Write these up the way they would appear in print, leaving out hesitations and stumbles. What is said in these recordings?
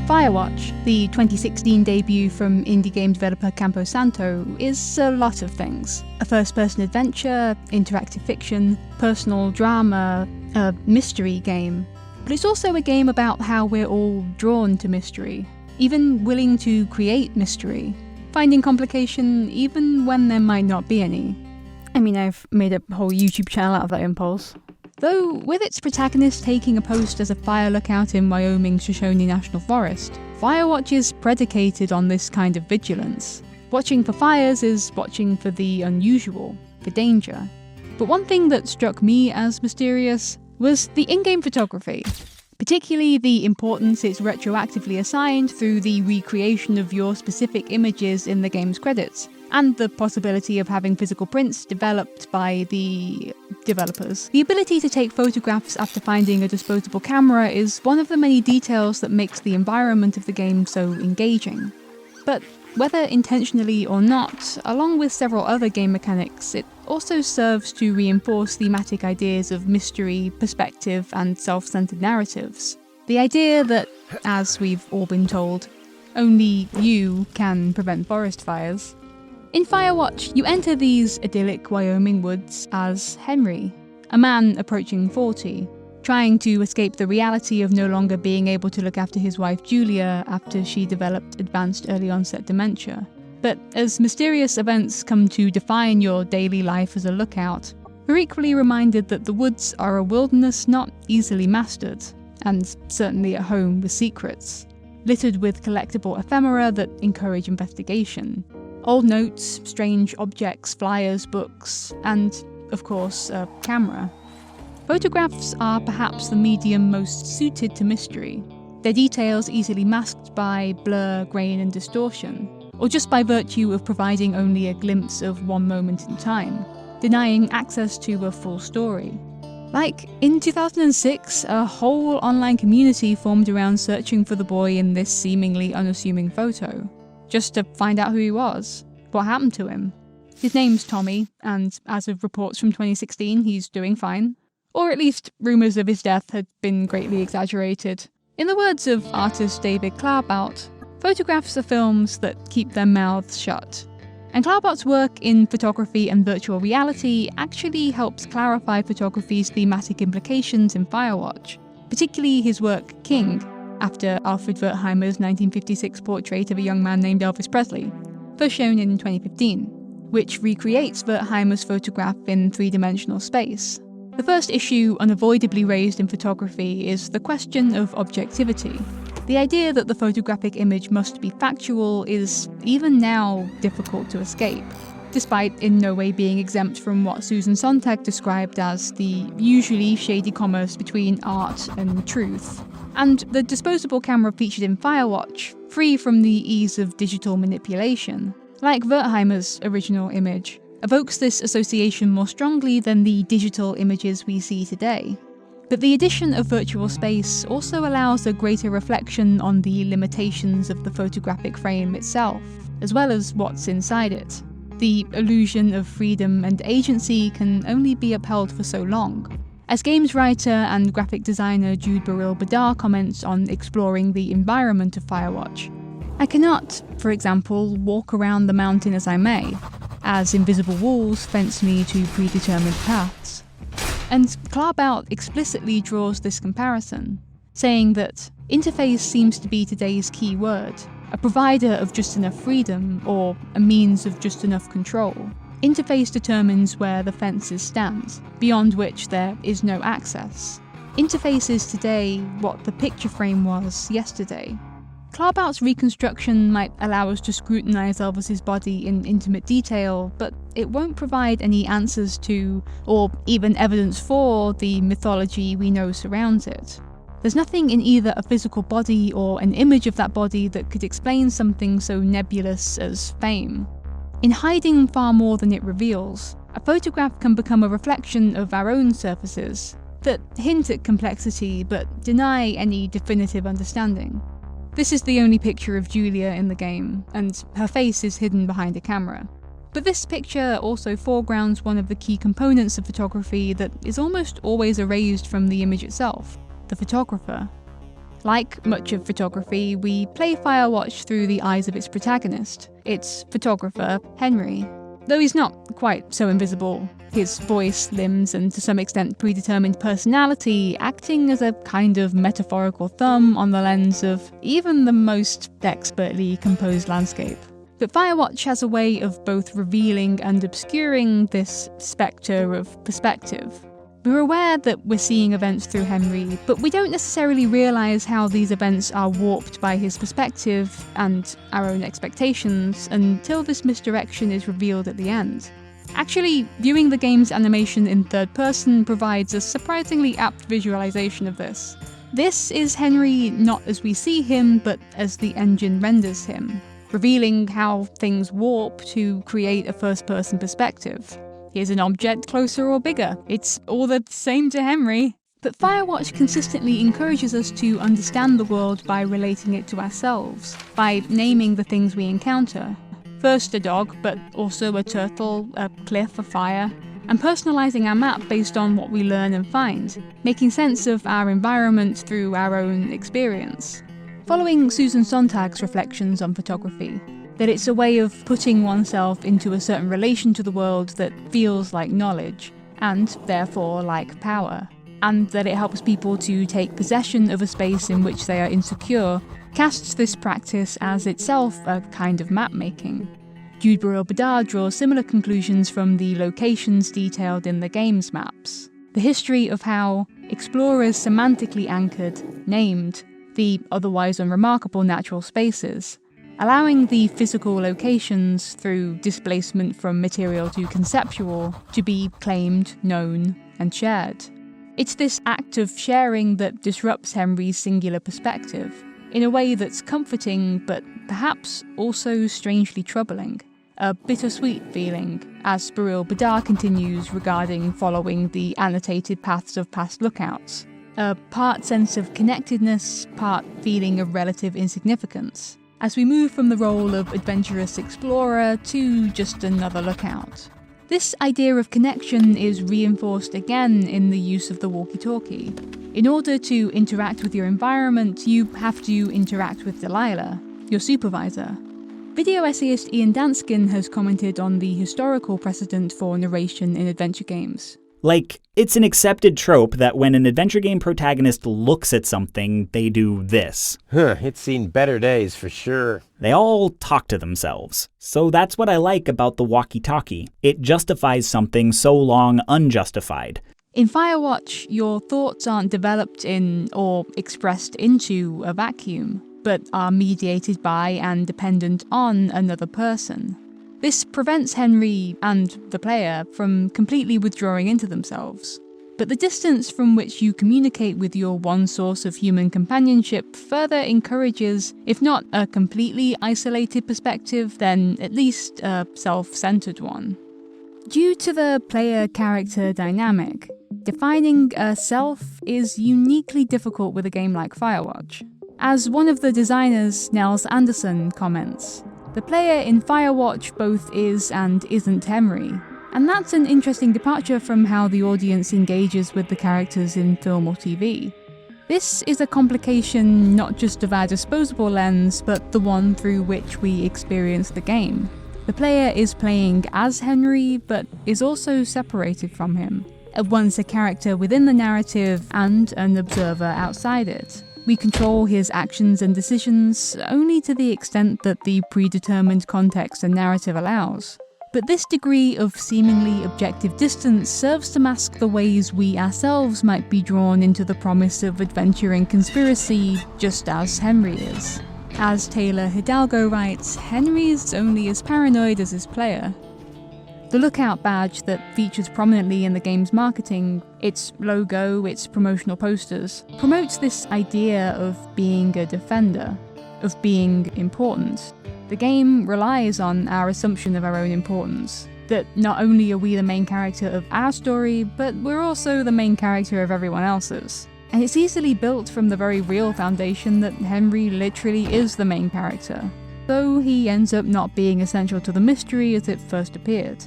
Firewatch, the 2016 debut from indie game developer Campo Santo, is a lot of things. A first-person adventure, interactive fiction, personal drama, a mystery game. But it's also a game about how we're all drawn to mystery, even willing to create mystery, finding complication even when there might not be any. I mean, I've made a whole YouTube channel out of that impulse. Though, with its protagonist taking a post as a fire lookout in Wyoming's Shoshone National Forest, Firewatch is predicated on this kind of vigilance. Watching for fires is watching for the unusual, for danger. But one thing that struck me as mysterious was the in-game photography, particularly the importance it's retroactively assigned through the recreation of your specific images in the game's credits, and the possibility of having physical prints developed by the developers. The ability to take photographs after finding a disposable camera is one of the many details that makes the environment of the game so engaging. But whether intentionally or not, along with several other game mechanics, it also serves to reinforce thematic ideas of mystery, perspective, and self-centered narratives. The idea that, as we've all been told, only you can prevent forest fires. In Firewatch, you enter these idyllic Wyoming woods as Henry, a man approaching 40, trying to escape the reality of no longer being able to look after his wife Julia after she developed advanced early-onset dementia. But as mysterious events come to define your daily life as a lookout, we're equally reminded that the woods are a wilderness not easily mastered, and certainly at home with secrets, littered with collectible ephemera that encourage investigation. Old notes, strange objects, flyers, books, and, of course, a camera. Photographs are perhaps the medium most suited to mystery, their details easily masked by blur, grain, and distortion, or just by virtue of providing only a glimpse of one moment in time, denying access to a full story. Like, in 2006, a whole online community formed around searching for the boy in this seemingly unassuming photo, just to find out who he was, what happened to him. His name's Tommy, and as of reports from 2016, he's doing fine. Or at least rumours of his death had been greatly exaggerated. In the words of artist David Claerbout, photographs are films that keep their mouths shut. And Claerbout's work in photography and virtual reality actually helps clarify photography's thematic implications in Firewatch, particularly his work King, after Alfred Wertheimer's 1956 portrait of a young man named Elvis Presley, first shown in 2015, which recreates Wertheimer's photograph in three-dimensional space. The first issue unavoidably raised in photography is the question of objectivity. The idea that the photographic image must be factual is, even now, difficult to escape, despite in no way being exempt from what Susan Sontag described as the usually shady commerce between art and truth. And the disposable camera featured in Firewatch, free from the ease of digital manipulation, like Wertheimer's original image, evokes this association more strongly than the digital images we see today. But the addition of virtual space also allows a greater reflection on the limitations of the photographic frame itself, as well as what's inside it. The illusion of freedom and agency can only be upheld for so long. As games writer and graphic designer Jude Baril-Bedard comments on exploring the environment of Firewatch, I cannot, for example, walk around the mountain as I may, as invisible walls fence me to predetermined paths. And Claerbout explicitly draws this comparison, saying that interface seems to be today's key word, a provider of just enough freedom, or a means of just enough control. Interface determines where the fences stand, beyond which there is no access. Interface is today what the picture frame was yesterday. Claerbout's reconstruction might allow us to scrutinise Elvis's body in intimate detail, but it won't provide any answers to, or even evidence for, the mythology we know surrounds it. There's nothing in either a physical body or an image of that body that could explain something so nebulous as fame. In hiding far more than it reveals, a photograph can become a reflection of our own surfaces, that hint at complexity but deny any definitive understanding. This is the only picture of Julia in the game, and her face is hidden behind a camera. But this picture also foregrounds one of the key components of photography that is almost always erased from the image itself: the photographer. Like much of photography, we play Firewatch through the eyes of its protagonist, its photographer, Henry. Though he's not quite so invisible, his voice, limbs, and to some extent predetermined personality acting as a kind of metaphorical thumb on the lens of even the most expertly composed landscape. But Firewatch has a way of both revealing and obscuring this spectre of perspective. We're aware that we're seeing events through Henry, but we don't necessarily realise how these events are warped by his perspective and our own expectations until this misdirection is revealed at the end. Actually, viewing the game's animation in third person provides a surprisingly apt visualisation of this. This is Henry not as we see him, but as the engine renders him, revealing how things warp to create a first-person perspective. Here's an object closer or bigger. It's all the same to Henry. But Firewatch consistently encourages us to understand the world by relating it to ourselves, by naming the things we encounter. First a dog, but also a turtle, a cliff, a fire, and personalising our map based on what we learn and find, making sense of our environment through our own experience. Following Susan Sontag's reflections on photography, that it's a way of putting oneself into a certain relation to the world that feels like knowledge, and therefore like power, and that it helps people to take possession of a space in which they are insecure, casts this practice as itself a kind of map-making. Jude Baril-Bedard draws similar conclusions from the locations detailed in the game's maps. The history of how explorers semantically anchored, named, the otherwise unremarkable natural spaces, allowing the physical locations, through displacement from material to conceptual, to be claimed, known, and shared. It's this act of sharing that disrupts Henry's singular perspective, in a way that's comforting, but perhaps also strangely troubling. A bittersweet feeling, as Baril-Bedard continues regarding following the annotated paths of past lookouts. A part sense of connectedness, part feeling of relative insignificance, as we move from the role of adventurous explorer to just another lookout. This idea of connection is reinforced again in the use of the walkie-talkie. In order to interact with your environment, you have to interact with Delilah, your supervisor. Video essayist Ian Danskin has commented on the historical precedent for narration in adventure games. Like, it's an accepted trope that when an adventure game protagonist looks at something, they do this. It's seen better days for sure. They all talk to themselves. So that's what I like about the walkie-talkie. It justifies something so long unjustified. In Firewatch, your thoughts aren't developed in or expressed into a vacuum, but are mediated by and dependent on another person. This prevents Henry and the player from completely withdrawing into themselves. But the distance from which you communicate with your one source of human companionship further encourages, if not a completely isolated perspective, then at least a self-centered one. Due to the player-character dynamic, defining a self is uniquely difficult with a game like Firewatch. As one of the designers, Nels Anderson, comments, the player in Firewatch both is and isn't Henry, and that's an interesting departure from how the audience engages with the characters in film or TV. This is a complication not just of our disposable lens, but the one through which we experience the game. The player is playing as Henry, but is also separated from him, at once a character within the narrative and an observer outside it. We control his actions and decisions only to the extent that the predetermined context and narrative allows. But this degree of seemingly objective distance serves to mask the ways we ourselves might be drawn into the promise of adventure and conspiracy, just as Henry is. As Taylor Hidalgo writes, Henry is only as paranoid as his player. The Lookout badge that features prominently in the game's marketing, its logo, its promotional posters, promotes this idea of being a defender, of being important. The game relies on our assumption of our own importance, that not only are we the main character of our story, but we're also the main character of everyone else's. And it's easily built from the very real foundation that Henry literally is the main character, though he ends up not being essential to the mystery as it first appeared.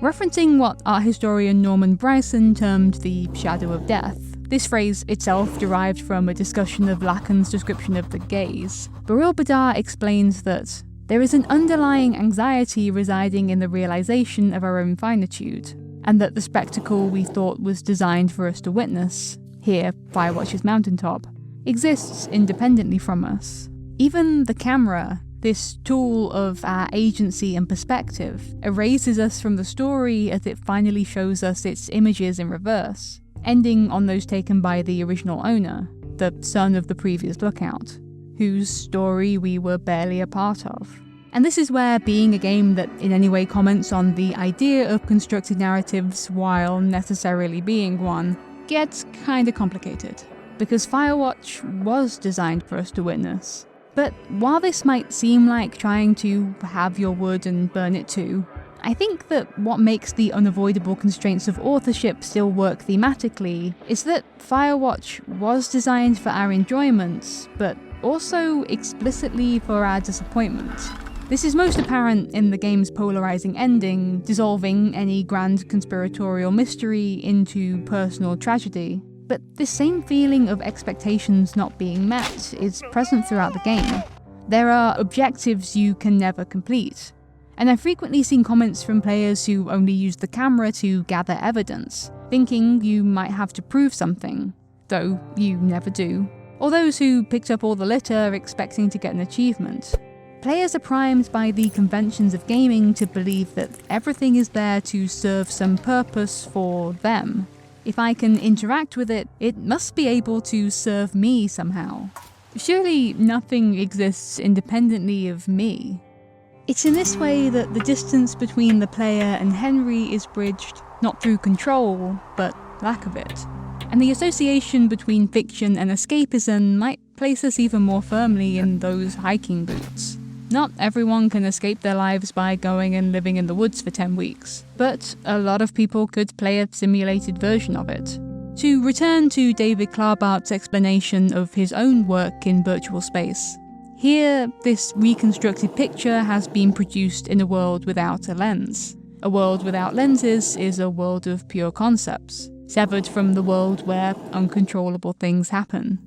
Referencing what art historian Norman Bryson termed the shadow of death, This phrase itself derived from a discussion of Lacan's description of the gaze. Baril-Bedard explains that there is an underlying anxiety residing in the realization of our own finitude, and that the spectacle we thought was designed for us to witness, here Firewatch's mountaintop, exists independently from us. Even the camera, this tool of our agency and perspective, erases us from the story as it finally shows us its images in reverse, ending on those taken by the original owner, the son of the previous lookout, whose story we were barely a part of. And this is where being a game that in any way comments on the idea of constructed narratives while necessarily being one gets kinda complicated, because Firewatch was designed for us to witness. But while this might seem like trying to have your wood and burn it too, I think that what makes the unavoidable constraints of authorship still work thematically is that Firewatch was designed for our enjoyment, but also explicitly for our disappointment. This is most apparent in the game's polarizing ending, dissolving any grand conspiratorial mystery into personal tragedy. But this same feeling of expectations not being met is present throughout the game. There are objectives you can never complete, and I've frequently seen comments from players who only use the camera to gather evidence, thinking you might have to prove something, though you never do, or those who picked up all the litter expecting to get an achievement. Players are primed by the conventions of gaming to believe that everything is there to serve some purpose for them. If I can interact with it, it must be able to serve me somehow. Surely nothing exists independently of me. It's in this way that the distance between the player and Henry is bridged, not through control, but lack of it. And the association between fiction and escapism might place us even more firmly in those hiking boots. Not everyone can escape their lives by going and living in the woods for 10 weeks, but a lot of people could play a simulated version of it. To return to David Claerbout's explanation of his own work in virtual space, here this reconstructed picture has been produced in a world without a lens. A world without lenses is a world of pure concepts, severed from the world where uncontrollable things happen.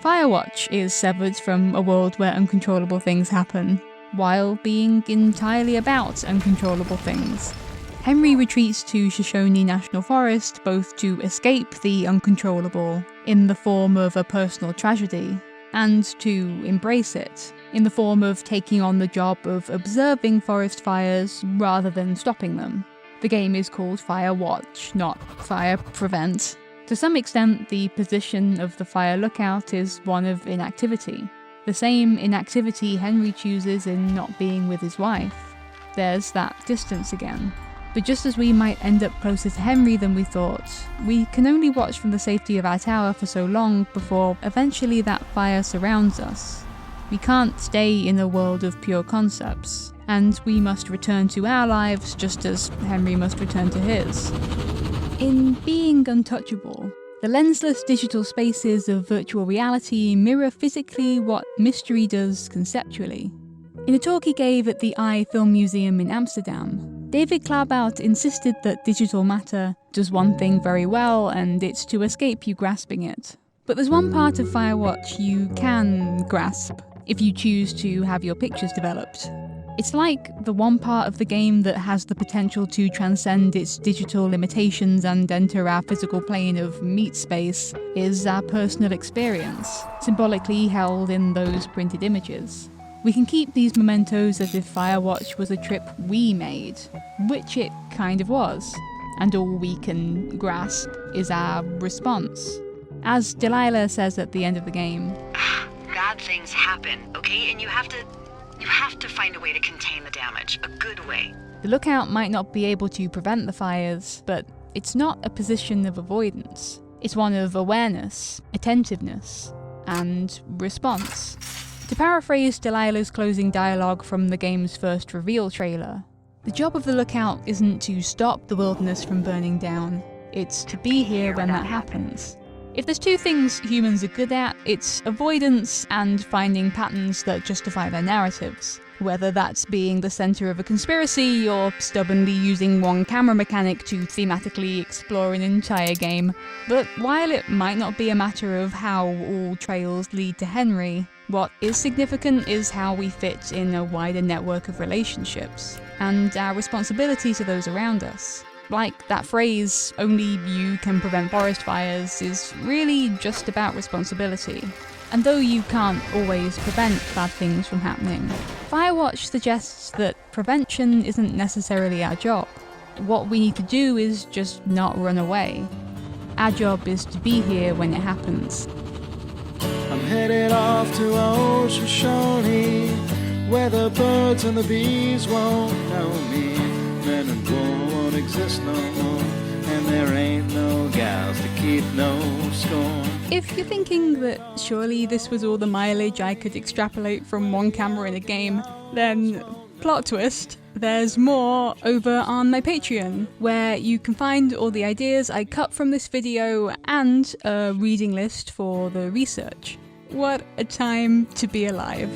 Firewatch is severed from a world where uncontrollable things happen, while being entirely about uncontrollable things. Henry retreats to Shoshone National Forest both to escape the uncontrollable in the form of a personal tragedy, and to embrace it in the form of taking on the job of observing forest fires rather than stopping them. The game is called Firewatch, not Fire Prevent. To some extent, the position of the fire lookout is one of inactivity. The same inactivity Henry chooses in not being with his wife. There's that distance again. But just as we might end up closer to Henry than we thought, we can only watch from the safety of our tower for so long before eventually that fire surrounds us. We can't stay in a world of pure concepts, and we must return to our lives just as Henry must return to his. In being untouchable, the lensless digital spaces of virtual reality mirror physically what mystery does conceptually. In a talk he gave at the Eye Film Museum in Amsterdam, David Claerbout insisted that digital matter does one thing very well, and it's to escape you grasping it. But there's one part of Firewatch you can grasp, if you choose to have your pictures developed. It's like the one part of the game that has the potential to transcend its digital limitations and enter our physical plane of meat space is our personal experience, symbolically held in those printed images. We can keep these mementos as if Firewatch was a trip we made, which it kind of was, and all we can grasp is our response. As Delilah says at the end of the game, bad things happen, okay? And you have to find a way to contain the damage, a good way. The lookout might not be able to prevent the fires, but it's not a position of avoidance. It's one of awareness, attentiveness, and response. To paraphrase Delilah's closing dialogue from the game's first reveal trailer, the job of the lookout isn't to stop the wilderness from burning down, it's to be here when that happens. If there's two things humans are good at, it's avoidance and finding patterns that justify their narratives. Whether that's being the center of a conspiracy or stubbornly using one camera mechanic to thematically explore an entire game. But while it might not be a matter of how all trails lead to Henry, what is significant is how we fit in a wider network of relationships, and our responsibility to those around us. Like that phrase, "only you can prevent forest fires," is really just about responsibility. And though you can't always prevent bad things from happening, Firewatch suggests that prevention isn't necessarily our job. What we need to do is just not run away. Our job is to be here when it happens. I'm headed off to Ocean Shawnee, where the birds and the bees won't know me. Men and women won't exist no more, and there ain't no gals to keep no score. If you're thinking that surely this was all the mileage I could extrapolate from one camera in a game, then plot twist, there's more over on my Patreon, where you can find all the ideas I cut from this video and a reading list for the research. What a time to be alive.